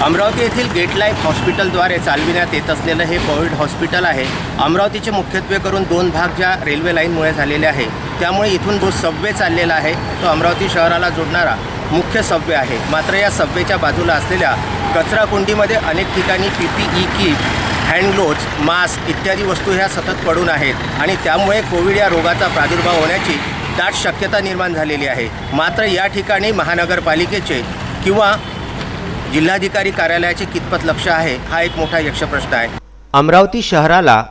अमरावती येथील gate life हॉस्पिटलद्वारे चालविण्यात येत असलेलं हे कोविड हॉस्पिटल आहे। अमरावतीचे मुख्यत्वे करून दोन भाग ज्या रेल्वे लाईनमुळे झालेले आहे, त्यामुळे इथून जो सबवे चाललेला आहे तो अमरावती शहराला जोडणारा मुख्य सबवे आहे। मात्र या सबवेच्या बाजूला असलेल्या कचराकुंडीमध्ये अनेक ठिकाणी PPE kit, hand gloves, mask इत्यादी वस्तू ह्या सतत पडून आहेत आणि त्यामुळे कोविड या रोगाचा प्रादुर्भाव होण्याची दाट शक्यता निर्माण झालेली आहे। मात्र या ठिकाणी महानगरपालिकेचे किंवा जिल्हाधिकारी कार्यालयाचे कितपत लक्ष आहे, हा एक मोठा यक्षप्रश्न आहे। अमरावती शहराला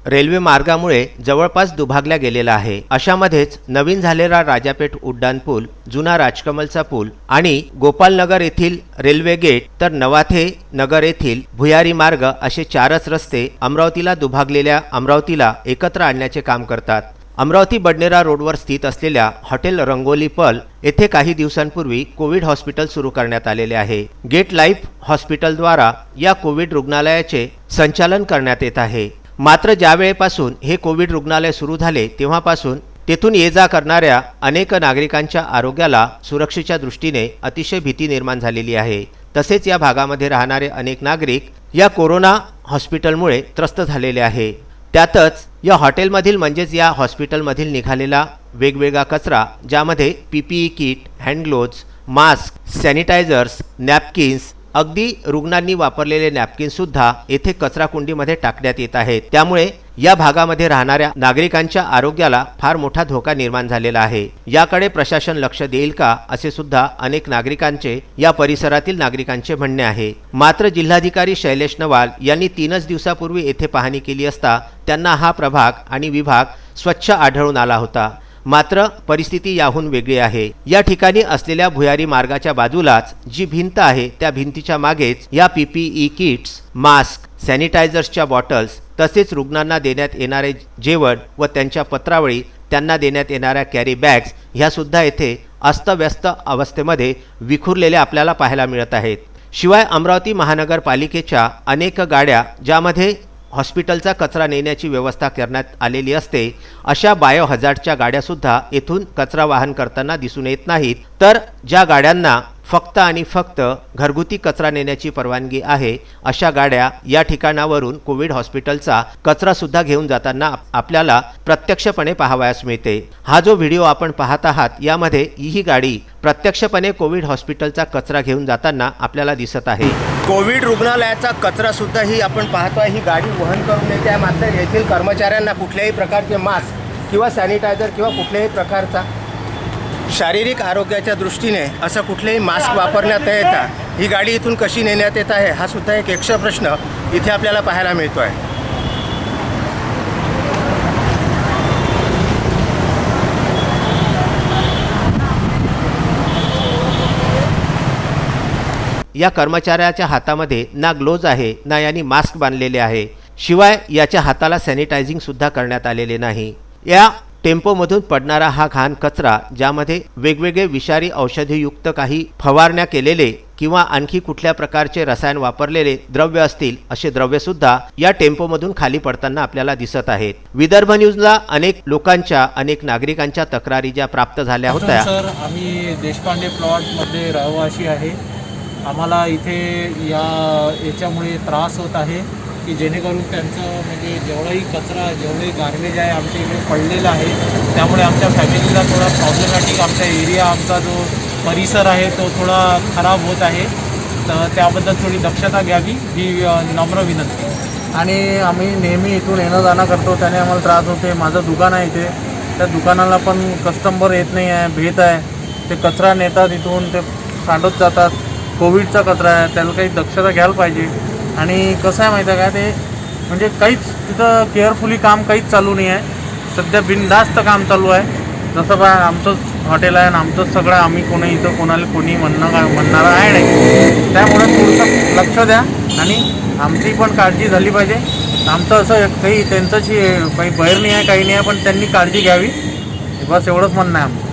रेल्वे मार्गामुळे जवळपास दुभागल्या गेलेला आहे। अशामध्येच नवीन झालेला राजापेठ उड्डाण पूल, जुना राजकमलचा पूल आणि गोपालनगर येथील रेल्वे गेट तर नवाथे नगर येथील भुयारी मार्ग असे चारच रस्ते अमरावतीला दुभागलेल्या अमरावतीला एकत्र आणण्याचे काम करतात। अमरावती बडनेरा रोडवर स्थित असलेल्या हॉटेल रंगोली पल येथे काही दिवसांपूर्वी कोविड हॉस्पिटल सुरू करण्यात आलेले आहे। गेट लाईफ हॉस्पिटलद्वारा या कोविड रुग्णालयाचे संचालन करण्यात येत आहे। मात्र ज्या वेळेपासून हे कोविड रुग्णालय सुरू झाले तेव्हापासून तेथून ये जा करणाऱ्या अनेक नागरिकांच्या आरोग्याला सुरक्षेच्या दृष्टीने अतिशय भीती निर्माण झालेली आहे। तसेच या भागामध्ये राहणारे अनेक नागरिक या कोरोना हॉस्पिटलमुळे त्रस्त झालेले आहे। त्यातच या हॉटेलमधील म्हणजेच या हॉस्पिटलमधील निघालेला वेगवेगळा कचरा, ज्यामध्ये PPE kit, hand gloves, mask, sanitisers, napkins, अगदी रुग्णांनी वापरलेले नॅपकिन्ससुद्धा येथे कचराकुंडीमध्ये टाकण्यात येत आहेत। त्यामुळे या भागामध्ये राहणाऱ्या नागरिकांच्या आरोग्याला फार मोठा धोका निर्माण झालेला आहे। याकडे प्रशासन लक्ष देईल का, असे सुद्धा अनेक नागरिकांचे, या परिसरातील नागरिकांचे म्हणणे आहे। मात्र जिल्हाधिकारी शैलेश नवाल यांनी 3च दिवसापूर्वी येथे पाहणी केली असता त्यांना हा प्रभाग आणि विभाग स्वच्छ आढळून आला होता। मात्र परिस्थिती याहून वेगळी आहे। या ठिकाणी असलेल्या भुयारी मार्गाच्या बाजूलाच जी भिंत आहे त्या भिंतीच्या मागेच या PPE किट्स, मास्क, सॅनिटायझर्सच्या बॉटल्स तसेच रुग्णांना देण्यात येणारे जेवण व त्यांच्या पत्रावळी, त्यांना देण्यात येणाऱ्या कॅरी बॅग्स ह्या सुद्धा येथे अस्तव्यस्त अवस्थेमध्ये विखुरलेल्या आपल्याला पाहायला मिळत आहेत। शिवाय अमरावती महानगरपालिकेच्या अनेक गाड्या, ज्यामध्ये हॉस्पिटलचा कचरा नेण्याची व्यवस्था करण्यात आलेली असते, अशा बायो हजार्डच्या गाड्यासुद्धा येथून कचरा वाहन करताना दिसून येत नाहीत। तर ज्या गाड्यांना फक्त आणि फक्त घरगुती कचरा नेण्याची परवानगी आहे, अशा गाड्या या ठिकाणावरून कोविड हॉस्पिटलचा कचरा सुद्धा घेऊन जाताना आपल्याला प्रत्यक्षपणे पाहावयास मिळते। हा जो व्हिडिओ आपण पाहत आहात, यामध्ये ही गाडी प्रत्यक्षपणे कोविड हॉस्पिटलचा कचरा घेऊन जाताना आपल्याला दिसत आहे। कोविड रुग्णालयाचा कचरा सुद्धा ही आपण पाहतोय, ही गाडी वहन करून नेते आहे। मात्र येथील कर्मचाऱ्यांना कुठल्याही प्रकारचे मास्क किंवा सॅनिटायझर किंवा कुठल्याही प्रकारचा शारीरिक आरोग्याच्या दृष्टीने असं कुठलेही मास्क वापरण्यात येता ही गाडी इथून कशी नेण्यात येत आहे, हा सुद्धा एक यक्ष प्रश्न इथे आपल्याला पाहायला मिळतो आहे। या कर्मचाऱ्याच्या हातामध्ये ना ग्लोव्ज आहे, ना यांनी मास्क बांधलेले आहे। शिवाय याच्या हाताला सॅनिटायझिंग सुद्धा करण्यात आलेले नाही। या टेम्पोमधून पडणारा हा घाण कचरा, ज्यामध्ये वेगवेगळे विषारी औषधीयुक्त काही फवारण्या केलेले किंवा आणखी कुठल्या प्रकारचे रसायन वापरलेले द्रव्य असतील, असे द्रव्यसुद्धा या टेम्पोमधून खाली पडताना आपल्याला दिसत आहेत। विदर्भ न्यूजला अनेक लोकांच्या, अनेक नागरिकांच्या तक्रारी ज्या प्राप्त झाल्या होत्या। सर, आम्ही देशपांडे प्लॉटमध्ये रहिवासी आहे। आम्हाला इथे याच्यामुळे त्रास होत आहे की जेणेकरून त्यांचं म्हणजे जेवढाही कचरा, जेवढे गार्बेज आहे आमच्या इकडे पडलेलं आहे, त्यामुळे आमच्या फॅमिलीला थोडा प्रॉब्लेमॅटिक, आमचा एरिया, आमचा जो परिसर आहे तो थोडा खराब होत आहे। तर त्याबद्दल थोडी दक्षता घ्यावी ही नम्र विनंती। आणि आम्ही नेहमी इथून येणं जाणं करतो, त्याने आम्हाला त्रास होते। माझं दुकान आहे इथे, त्या दुकानाला पण कस्टमर येत नाही आहे, भेट आहे। ते कचरा नेतात इथून, ते सांडत जातात। कोविडचा कचरा आहे, त्याला काही दक्षता घ्यायला पाहिजे। आणि कसं आहे माहिती आहे का, ते म्हणजे काहीच तिथं केअरफुली काम काहीच चालू नाही आहे। सध्या बिनधास्त काम चालू आहे। जसं बा आमचंच हॉटेल आहे आणि आमचंच सगळं, आम्ही कोणी इथं कोणी म्हणणारं आहे नाही। त्यामुळे थोडंसं लक्ष द्या आणि आमची पण काळजी झाली पाहिजे। आमचं असं काही त्यांच्याशी काही बैर नाही आहे, काही नाही आहे, पण त्यांनी काळजी घ्यावी, बस एवढंच म्हणणं आहे आमचं।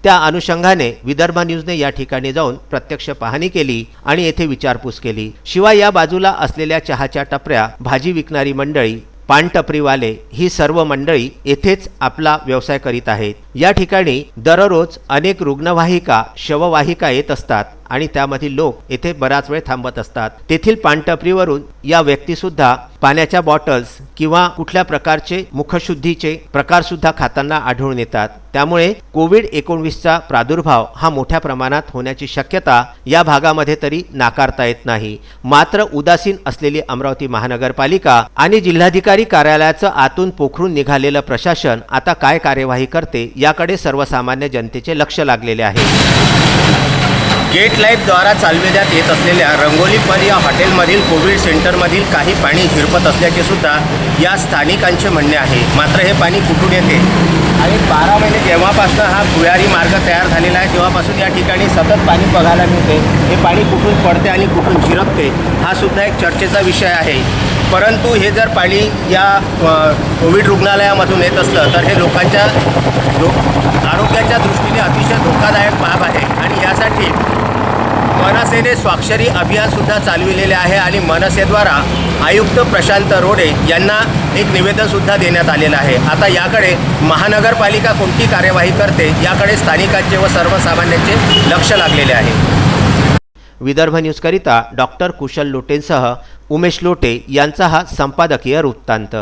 त्या अनुषंगाने विदर्भ न्यूजने या ठिकाणी जाऊन प्रत्यक्ष पाहणी केली आणि येथे विचारपूस केली। शिवाय या बाजूला असलेल्या चहाच्या टपऱ्या, भाजी विकणारी मंडळी, पानटपरीवाले ही सर्व मंडळी येथेच आपला व्यवसाय करीत आहेत। या ठिकाणी दररोज अनेक रुग्णवाहिका शववाहिका येत असतात आणि त्यामधील लोक येथे बराच वेळ थांबत असतात। तेथील पानटपरीवरून या व्यक्तीसुद्धा पाण्याच्या बॉटल्स किंवा कुठल्या प्रकारचे मुखशुद्धीचे प्रकार सुद्धा खाताना आढळून येतात। त्यामुळे कोविड-19चा प्रादुर्भाव हा मोठ्या प्रमाणात होण्याची शक्यता या भागामध्ये तरी नाकारता येत नाही। मात्र उदासीन असलेली अमरावती महानगरपालिका आणि जिल्हाधिकारी कार्यालयाचं आतून पोखरून निघालेलं प्रशासन आता काय कार्यवाही करते याकडे सर्वसामान्य जनतेचे लक्ष लागलेले आहे। गेट लाईफद्वारा चालविण्यात येत असलेल्या रंगोलीपन या हॉटेलमधील कोविड सेंटरमधील काही पाणी झिरपत असल्याचे सुद्धा या स्थानिकांचे म्हणणे आहे। मात्र हे पाणी कुठून येते आणि 12 महिने जेव्हापासून हा भुयारी मार्ग तयार झालेला आहे तेव्हापासून या ठिकाणी सतत पाणी बघायला मिळते। हे पाणी कुठून पडते आणि कुठून झिरपते हा सुद्धा एक चर्चेचा विषय आहे। परंतु हे जर पाणी या कोविड रुग्णालयामधून येत असलं तर हे लोकांच्या आरोग्याच्या दृष्टीने अतिशय धोकादायक बाब आहे आणि यासाठी मनसेने स्वाक्षरी अभियानसुद्धा चालविलेले आहे आणि मनसेद्वारा आयुक्त प्रशांत रोडे यांना एक निवेदनसुद्धा देण्यात आलेलं आहे। आता याकडे महानगरपालिका कोणती कार्यवाही करते याकडे स्थानिकांचे व सर्वसामान्यांचे लक्ष लागलेले आहे। विदर्भ न्यूजकरिता डॉक्टर कुशल लोटेंसह उमेश लोटे यांचा हा संपादकीय वृत्तांत।